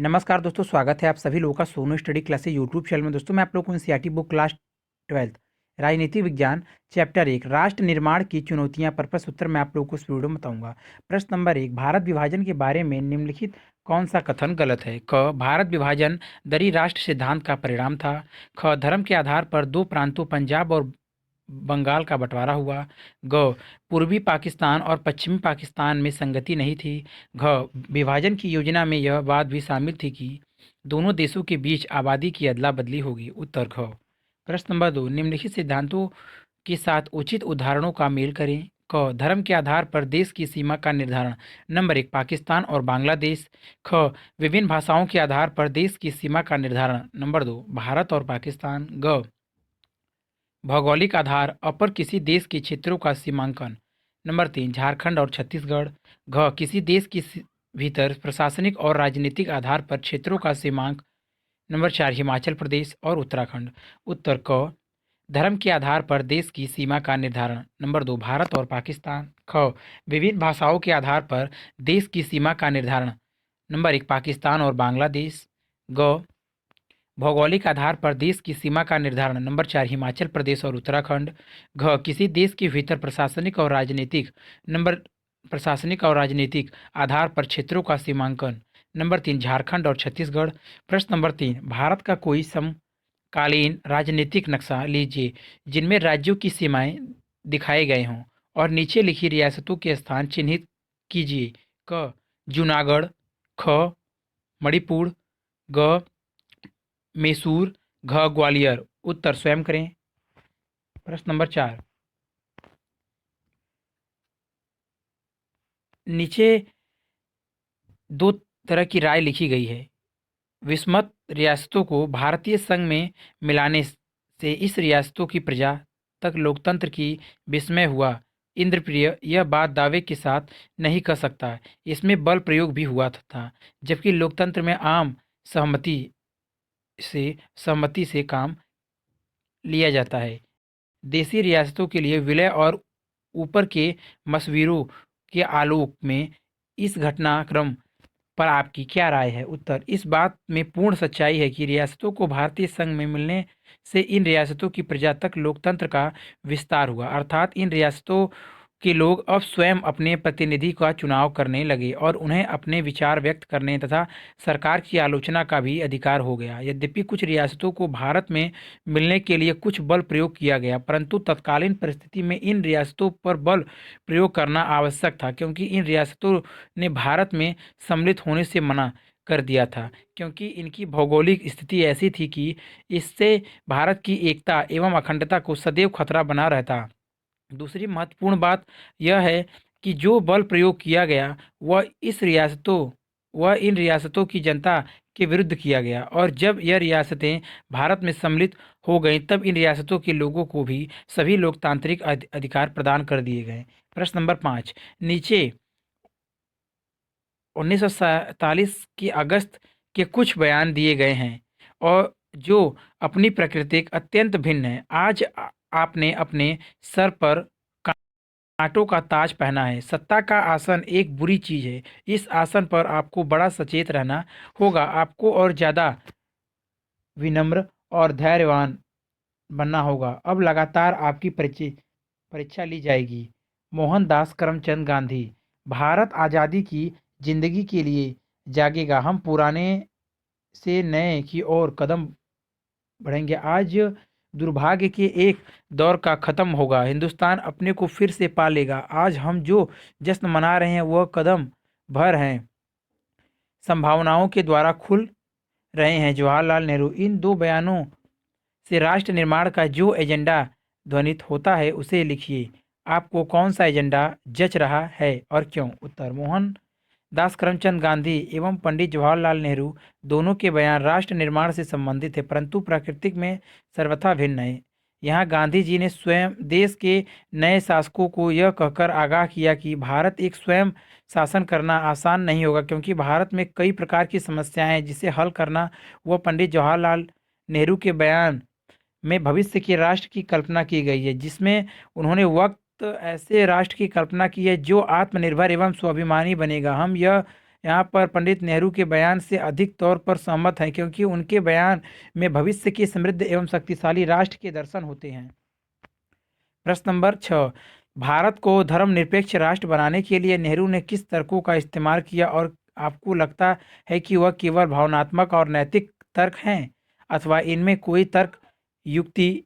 नमस्कार दोस्तों, स्वागत है आप सभी लोगों का Sonu study classes YouTube channel में। दोस्तों मैं आप लोगों को एनसीईआरटी बुक क्लास 12 राजनीति विज्ञान चैप्टर 1 राष्ट्र निर्माण की चुनौतियां पर प्रश्न उत्तर मैं आप लोगों को इस वीडियो में बताऊंगा। प्रश्न नंबर 1, भारत विभाजन के बारे में निम्नलिखित कौन सा कथन गलत है? क, भारत विभाजन दरी राष्ट्र सिद्धांत का परिणाम था। ख, धर्म के आधार पर दो प्रांतों पंजाब और बंगाल का बंटवारा हुआ। ग, पूर्वी पाकिस्तान और पश्चिमी पाकिस्तान में संगति नहीं थी। घ, विभाजन की योजना में यह बात भी शामिल थी कि दोनों देशों के बीच आबादी की अदला बदली होगी। उत्तर घ। प्रश्न नंबर 2, निम्नलिखित सिद्धांतों के साथ उचित उदाहरणों का मेल करें। क, धर्म के आधार पर देश की सीमा का निर्धारण। नंबर 1, पाकिस्तान और बांग्लादेश। ख, विभिन्न भाषाओं के आधार पर देश की सीमा का निर्धारण। नंबर 2, भारत और पाकिस्तान। ग, भौगोलिक आधार अपर किसी देश के क्षेत्रों का सीमांकन। नंबर 3, झारखंड और छत्तीसगढ़। घ, किसी देश के भीतर प्रशासनिक और राजनीतिक आधार पर क्षेत्रों का सीमांक। नंबर 4, हिमाचल प्रदेश और उत्तराखंड। उत्तर क, धर्म के आधार पर देश की सीमा का निर्धारण। नंबर 2, भारत और पाकिस्तान। ख, विभिन्न भाषाओं के आधार पर देश की सीमा का निर्धारण। नंबर 1, पाकिस्तान और बांग्लादेश। ग, भौगोलिक आधार पर देश की सीमा का निर्धारण। नंबर 4, हिमाचल प्रदेश और उत्तराखंड। घ, किसी देश के भीतर प्रशासनिक और राजनीतिक आधार पर क्षेत्रों का सीमांकन। नंबर 3, झारखंड और छत्तीसगढ़। प्रश्न नंबर 3, भारत का कोई समकालीन राजनीतिक नक्शा लीजिए जिनमें राज्यों की सीमाएं दिखाए गए हों और नीचे लिखी रियासतों के स्थान चिन्हित कीजिए। क, जूनागढ़। ख, मणिपुर। ग, मैसूर। घ, ग्वालियर। उत्तर स्वयं करें। प्रश्न नंबर 4, नीचे दो तरह की राय लिखी गई है। विस्मत रियासतों को भारतीय संघ में मिलाने से इस रियासतों की प्रजा तक लोकतंत्र की विस्मय हुआ। इंद्रप्रिय यह बात दावे के साथ नहीं कर सकता, इसमें बल प्रयोग भी हुआ था, जबकि लोकतंत्र में आम सहमति सहमति से काम लिया जाता है। देशी रियासतों के लिए विलय और ऊपर के मसवीरों के आलोक में इस घटनाक्रम पर आपकी क्या राय है? उत्तर, इस बात में पूर्ण सच्चाई है कि रियासतों को भारतीय संघ में मिलने से इन रियासतों की प्रजा तक लोकतंत्र का विस्तार हुआ, अर्थात इन रियासतों के लोग अब स्वयं अपने प्रतिनिधि का चुनाव करने लगे और उन्हें अपने विचार व्यक्त करने तथा सरकार की आलोचना का भी अधिकार हो गया। यद्यपि कुछ रियासतों को भारत में मिलने के लिए कुछ बल प्रयोग किया गया, परंतु तत्कालीन परिस्थिति में इन रियासतों पर बल प्रयोग करना आवश्यक था, क्योंकि इन रियासतों ने भारत में सम्मिलित होने से मना कर दिया था, क्योंकि इनकी भौगोलिक स्थिति ऐसी थी कि इससे भारत की एकता एवं अखंडता को सदैव खतरा बना रहता। दूसरी महत्वपूर्ण बात यह है कि जो बल प्रयोग किया गया वह इन रियासतों की जनता के विरुद्ध किया गया, और जब यह रियासतें भारत में सम्मिलित हो गईं तब इन रियासतों के लोगों को भी सभी लोकतांत्रिक अधिकार प्रदान कर दिए गए। प्रश्न नंबर 5, नीचे 1947 की अगस्त के कुछ बयान दिए गए हैं और जो अपनी प्रकृति अत्यंत भिन्न है। आज आपने अपने सर पर कांटों का ताज पहना है। सत्ता का आसन एक बुरी चीज है। इस आसन पर आपको बड़ा सचेत रहना होगा। आपको और ज्यादा विनम्र और धैर्यवान बनना होगा। अब लगातार आपकी परीक्षा ली जाएगी। मोहनदास करमचंद गांधी। भारत आज़ादी की जिंदगी के लिए जागेगा। हम पुराने से नए की ओर कदम बढ़ेंगे। आज दुर्भाग्य के एक दौर का खत्म होगा। हिंदुस्तान अपने को फिर से पा लेगा। आज हम जो जश्न मना रहे हैं वह कदम भर हैं संभावनाओं के द्वारा खुल रहे हैं। जवाहरलाल नेहरू। इन दो बयानों से राष्ट्र निर्माण का जो एजेंडा ध्वनित होता है उसे लिखिए। आपको कौन सा एजेंडा जच रहा है और क्यों? उत्तर, मोहन दास करमचंद गांधी एवं पंडित जवाहरलाल नेहरू दोनों के बयान राष्ट्र निर्माण से संबंधित है, परंतु प्रकृति में सर्वथा भिन्न है। यहाँ गांधी जी ने स्वयं देश के नए शासकों को यह कहकर आगाह किया कि भारत एक स्वयं शासन करना आसान नहीं होगा, क्योंकि भारत में कई प्रकार की समस्याएं हैं जिसे हल करना। वह पंडित जवाहरलाल नेहरू के बयान में भविष्य के राष्ट्र की कल्पना की गई है, जिसमें उन्होंने वक्त ऐसे राष्ट्र की कल्पना की है जो आत्मनिर्भर एवं स्वाभिमानी बनेगा। हम यह यहाँ पर पंडित नेहरू के बयान से अधिक तौर पर सहमत हैं, क्योंकि उनके बयान में भविष्य के समृद्ध एवं शक्तिशाली राष्ट्र के दर्शन होते हैं। प्रश्न नंबर 6, भारत को धर्मनिरपेक्ष राष्ट्र बनाने के लिए नेहरू ने किस तर्कों का इस्तेमाल किया और आपको लगता है कि वह केवल भावनात्मक और नैतिक तर्क हैं, अथवा इनमें कोई तर्क युक्ति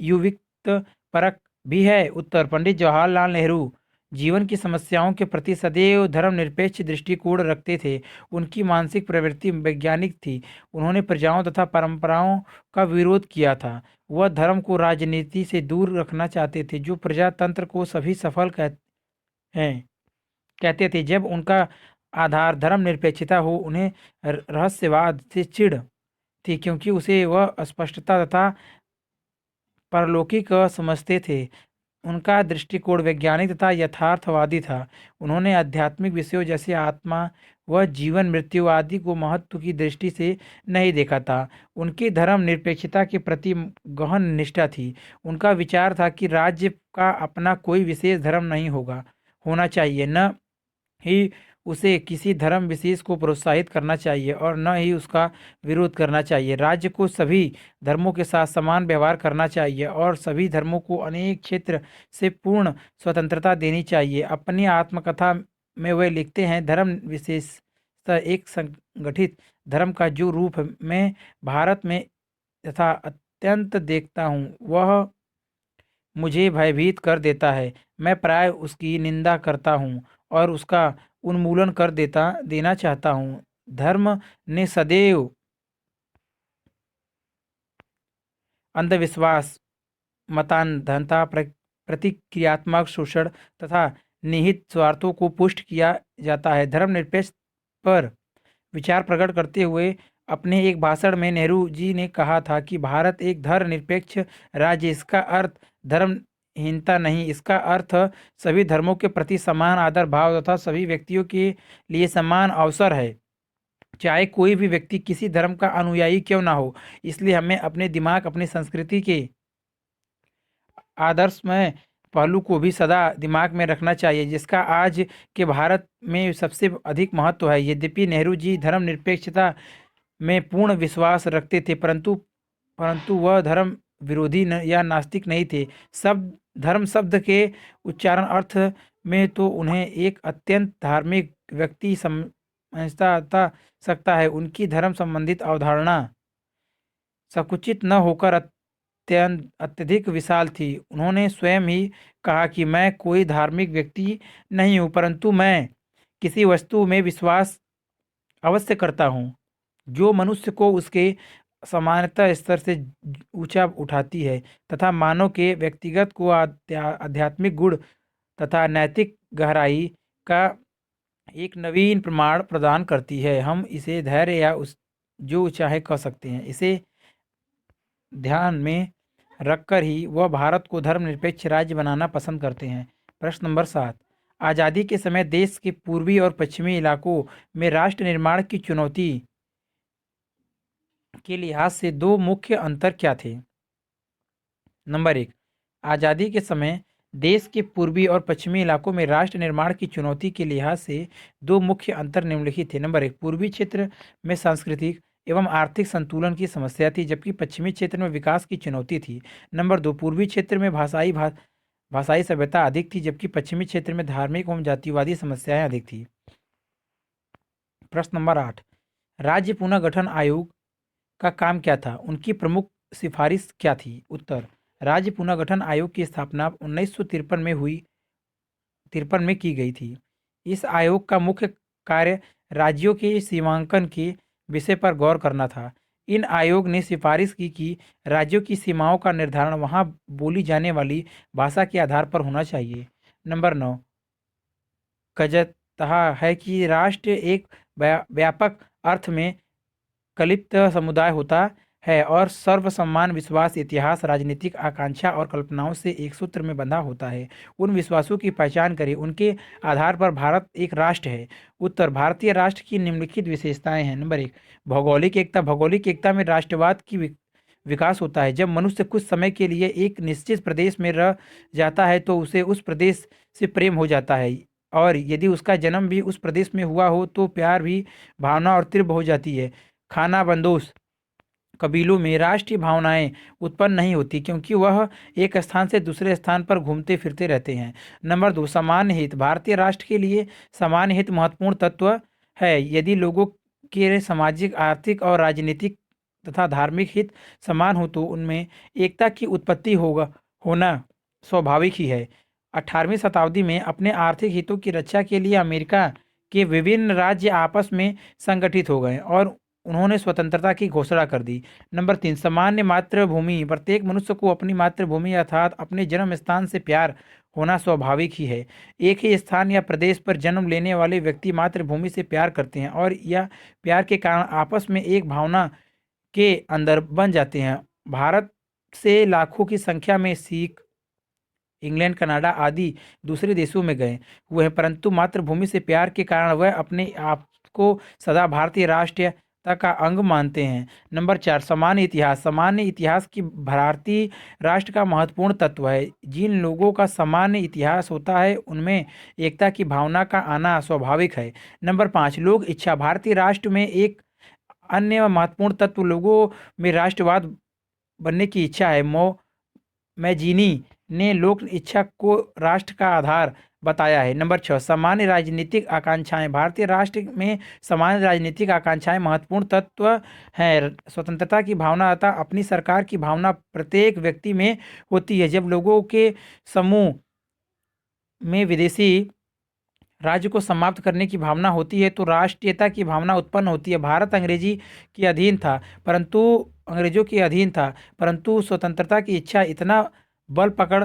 युविक्त परक भी है? उत्तर, पंडित जवाहरलाल नेहरू जीवन की समस्याओं के प्रति सदैव धर्मनिरपेक्ष दृष्टिकोण रखते थे। उनकी मानसिक प्रवृत्ति वैज्ञानिक थी। उन्होंने प्रजाओं तथा परंपराओं का विरोध किया था। वह धर्म को राजनीति से दूर रखना चाहते थे, जो प्रजातंत्र को सभी सफल हैं कहते थे। जब उनका आधार धर्मनिरपेक्षता हो, उन्हें रहस्यवाद से चिढ़ थी, क्योंकि उसे वह स्पष्टता तथा परलौकिक समझते थे। उनका दृष्टिकोण वैज्ञानिक तथा यथार्थवादी था। उन्होंने आध्यात्मिक विषयों जैसे आत्मा व जीवन मृत्यु आदि को महत्व की दृष्टि से नहीं देखा था। उनकी धर्म निरपेक्षता के प्रति गहन निष्ठा थी। उनका विचार था कि राज्य का अपना कोई विशेष धर्म नहीं होना चाहिए, न ही उसे किसी धर्म विशेष को प्रोत्साहित करना चाहिए और न ही उसका विरोध करना चाहिए। राज्य को सभी धर्मों के साथ समान व्यवहार करना चाहिए और सभी धर्मों को अनेक क्षेत्र से पूर्ण स्वतंत्रता देनी चाहिए। अपनी आत्मकथा में वे लिखते हैं, धर्म विशेषतः एक संगठित धर्म का जो रूप मैं भारत में तथा अत्यंत देखता हूँ, वह मुझे भयभीत कर देता है। मैं प्राय उसकी निंदा करता हूँ और उसका उन्मूलन कर देना चाहता हूँ। धर्म ने सदैव अंधविश्वास, मतान्धता, प्रतिक्रियात्मक शोषण तथा निहित स्वार्थों को पुष्ट किया जाता है। धर्मनिरपेक्ष पर विचार प्रकट करते हुए अपने एक भाषण में नेहरू जी ने कहा था कि भारत एक धर्मनिरपेक्ष राज्य। इसका अर्थ धर्महीनता नहीं, इसका अर्थ सभी धर्मों के प्रति समान आदर भाव तथा सभी व्यक्तियों के लिए समान अवसर है, चाहे कोई भी व्यक्ति किसी धर्म का अनुयायी क्यों ना हो। इसलिए हमें अपने दिमाग, अपनी संस्कृति के आदर्शमय पहलू को भी सदा दिमाग में रखना चाहिए, जिसका आज के भारत में सबसे अधिक महत्व है। यद्यपि नेहरू जी धर्मनिरपेक्षता में पूर्ण विश्वास रखते थे, परंतु वह धर्म विरोधी या नास्तिक नहीं थे। धर्म शब्द के उच्चारण अर्थ में तो उन्हें एक अत्यंत धार्मिक व्यक्ति समझता सकता है। उनकी धर्म संबंधित अवधारणा संकुचित न होकर अत्यधिक विशाल थी। उन्होंने स्वयं ही कहा कि मैं कोई धार्मिक व्यक्ति नहीं हूँ, परंतु मैं किसी वस्तु में विश्वास अवश्य करता हूँ जो मनुष्य को उसके समानता स्तर से ऊंचा उठाती है तथा मानव के व्यक्तिगत को आध्यात्मिक गुण तथा नैतिक गहराई का एक नवीन प्रमाण प्रदान करती है। हम इसे धैर्य या उस जो चाहे कह सकते हैं। इसे ध्यान में रखकर ही वह भारत को धर्मनिरपेक्ष राज्य बनाना पसंद करते हैं। प्रश्न नंबर 7, आज़ादी के समय देश के पूर्वी और पश्चिमी इलाकों में राष्ट्र निर्माण की चुनौती के लिहाज से दो मुख्य अंतर क्या थे? नंबर 1, आज़ादी के समय देश के पूर्वी और पश्चिमी इलाकों में राष्ट्र निर्माण की चुनौती के लिहाज से दो मुख्य अंतर निम्नलिखित थे। नंबर 1, पूर्वी क्षेत्र में सांस्कृतिक एवं आर्थिक संतुलन की समस्या थी, जबकि पश्चिमी क्षेत्र में विकास की चुनौती थी। नंबर 2, पूर्वी क्षेत्र में भाषाई सभ्यता अधिक थी, जबकि पश्चिमी क्षेत्र में धार्मिक एवं जातिवादी समस्याएं अधिक थी। प्रश्न नंबर 8, राज्य पुनर्गठन आयोग का काम क्या था? उनकी प्रमुख सिफारिश क्या थी? उत्तर, राज्य पुनर्गठन आयोग की स्थापना 1953 में की गई थी। इस आयोग का मुख्य कार्य राज्यों के सीमांकन के विषय पर गौर करना था। इन आयोग ने सिफारिश की कि राज्यों की सीमाओं का निर्धारण वहां बोली जाने वाली भाषा के आधार पर होना चाहिए। नंबर 9, कहा है कि राष्ट्र एक व्यापक अर्थ में कल्पित समुदाय होता है और सर्वसम्मान विश्वास, इतिहास, राजनीतिक आकांक्षा और कल्पनाओं से एक सूत्र में बंधा होता है। उन विश्वासों की पहचान करें, उनके आधार पर भारत एक राष्ट्र है। उत्तर, भारतीय राष्ट्र की निम्नलिखित विशेषताएं हैं। नंबर 1, भौगोलिक एकता। भौगोलिक एकता में राष्ट्रवाद की विकास होता है। जब मनुष्य कुछ समय के लिए एक निश्चित प्रदेश में रह जाता है तो उसे उस प्रदेश से प्रेम हो जाता है। और यदि उसका जन्म भी उस प्रदेश में हुआ हो तो प्यार भी भावना और तीव्र हो जाती है। खानाबंदोश कबीलों में राष्ट्रीय भावनाएं उत्पन्न नहीं होती क्योंकि वह एक स्थान से दूसरे स्थान पर घूमते फिरते रहते हैं। नंबर 2, सामान्य हित। भारतीय राष्ट्र के लिए सामान्य हित महत्वपूर्ण तत्व है। यदि लोगों के सामाजिक, आर्थिक और राजनीतिक तथा धार्मिक हित समान हो तो उनमें एकता की उत्पत्ति होना स्वाभाविक ही है। 18वीं शताब्दी में अपने आर्थिक हितों की रक्षा के लिए अमेरिका के विभिन्न राज्य आपस में संगठित हो गए और उन्होंने स्वतंत्रता की घोषणा कर दी। नंबर 3, सामान्य मातृभूमि। प्रत्येक मनुष्य को अपनी मातृभूमि अर्थात अपने जन्म स्थान से प्यार होना स्वाभाविक ही है। एक ही स्थान या प्रदेश पर जन्म लेने वाले व्यक्ति मातृभूमि से प्यार करते हैं और यह प्यार के कारण आपस में एक भावना के अंदर बन जाते हैं। भारत से लाखों की संख्या में सिख इंग्लैंड, कनाडा आदि दूसरे देशों में गए हुए हैं, परंतु मातृभूमि से प्यार के कारण वह अपने आप को सदा भारतीय राष्ट्रीयता का अंग मानते हैं। नंबर 4, सामान्य इतिहास। सामान्य इतिहास की भारतीय राष्ट्र का महत्वपूर्ण तत्व है। जिन लोगों का सामान्य इतिहास होता है उनमें एकता की भावना का आना स्वाभाविक है। नंबर 5, लोक इच्छा। भारतीय राष्ट्र में एक अन्य महत्वपूर्ण तत्व लोगों में राष्ट्रवाद बनने की इच्छा है। मैजीनी ने लोक इच्छा को राष्ट्र का आधार बताया है। नंबर 6, सामान्य राजनीतिक आकांक्षाएं। भारतीय राष्ट्र में सामान्य राजनीतिक आकांक्षाएं महत्वपूर्ण तत्व हैं। स्वतंत्रता की भावना तथा अपनी सरकार की भावना प्रत्येक व्यक्ति में होती है। जब लोगों के समूह में विदेशी राज्य को समाप्त करने की भावना होती है तो राष्ट्रीयता की भावना उत्पन्न होती है। भारत अंग्रेजों के अधीन था, परंतु स्वतंत्रता की इच्छा इतना बल पकड़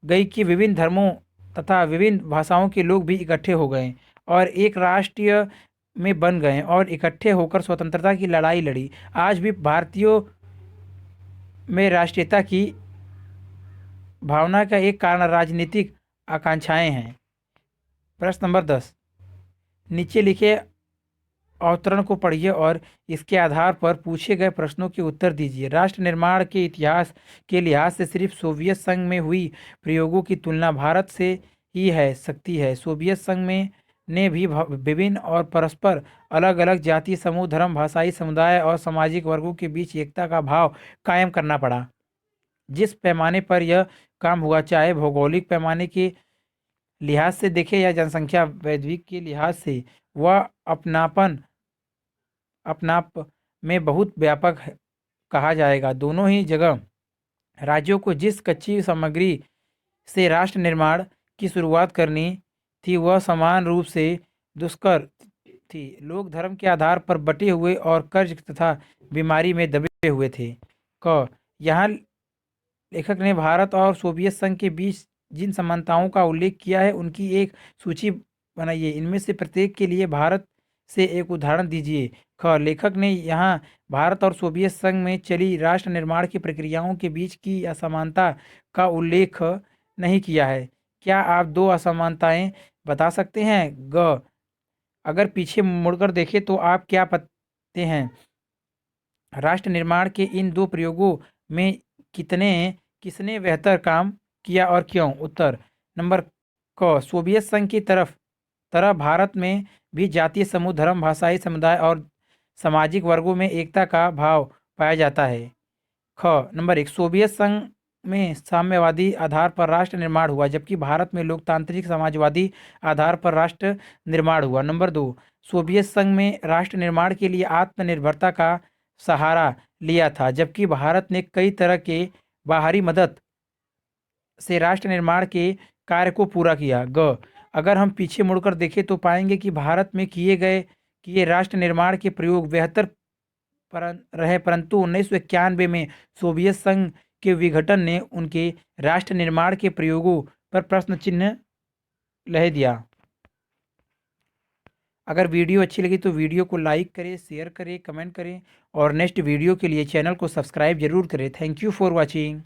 गई कि विभिन्न धर्मों तथा विभिन्न भाषाओं के लोग भी इकट्ठे हो गए और एक राष्ट्रीय में बन गए और इकट्ठे होकर स्वतंत्रता की लड़ाई लड़ी। आज भी भारतीयों में राष्ट्रीयता की भावना का एक कारण राजनीतिक आकांक्षाएं हैं। प्रश्न नंबर 10, नीचे लिखे अवतरण को पढ़िए और इसके आधार पर पूछे गए प्रश्नों के उत्तर दीजिए। राष्ट्र निर्माण के इतिहास के लिहाज से सिर्फ सोवियत संघ में हुई प्रयोगों की तुलना भारत से ही है सकती है। सोवियत संघ में ने भी विभिन्न और परस्पर अलग अलग जातीय समूह, धर्म, भाषाई समुदाय और सामाजिक वर्गों के बीच एकता का भाव कायम करना पड़ा। जिस पैमाने पर यह काम हुआ, चाहे भौगोलिक पैमाने के लिहाज से देखें या जनसंख्या वैश्विक के लिहाज से, वह अपनाप में बहुत व्यापक कहा जाएगा। दोनों ही जगह राज्यों को जिस कच्ची सामग्री से राष्ट्र निर्माण की शुरुआत करनी थी वह समान रूप से दुष्कर थी। लोग धर्म के आधार पर बटे हुए और कर्ज तथा बीमारी में दबे हुए थे। यहाँ लेखक ने भारत और सोवियत संघ के बीच जिन समानताओं का उल्लेख किया है उनकी एक सूची बनाइए। इनमें से प्रत्येक के लिए भारत से एक उदाहरण दीजिए। लेखक ने यहाँ भारत और सोवियत संघ में चली राष्ट्र निर्माण की प्रक्रियाओं के बीच की असमानता का उल्लेख नहीं किया है। क्या आप दो असमानताएं बता सकते हैं? अगर पीछे मुड़कर देखें तो आप क्या पाते हैं? राष्ट्र निर्माण के इन दो प्रयोगों में किसने बेहतर काम किया और क्यों? उत्तर नंबर सोवियत संघ की तरह भारत में भी जातीय समूह, धर्म, भाषाई समुदाय और सामाजिक वर्गों में एकता का भाव पाया जाता है। नंबर 1, सोवियत संघ में साम्यवादी आधार पर राष्ट्र निर्माण हुआ जबकि भारत में लोकतांत्रिक समाजवादी आधार पर राष्ट्र निर्माण हुआ। नंबर 2, सोवियत संघ में राष्ट्र निर्माण के लिए आत्मनिर्भरता का सहारा लिया था जबकि भारत ने कई तरह के बाहरी मदद से राष्ट्र निर्माण के कार्य को पूरा किया। अगर हम पीछे मुड़कर देखें तो पाएंगे कि भारत में किए राष्ट्र निर्माण के प्रयोग बेहतर रहे, परंतु 1991 में सोवियत संघ के विघटन ने उनके राष्ट्र निर्माण के प्रयोगों पर प्रश्न चिन्ह लगा दिया। अगर वीडियो अच्छी लगी तो वीडियो को लाइक करें, शेयर करें, कमेंट करें और नेक्स्ट वीडियो के लिए चैनल को सब्सक्राइब जरूर करें। Thank you for watching.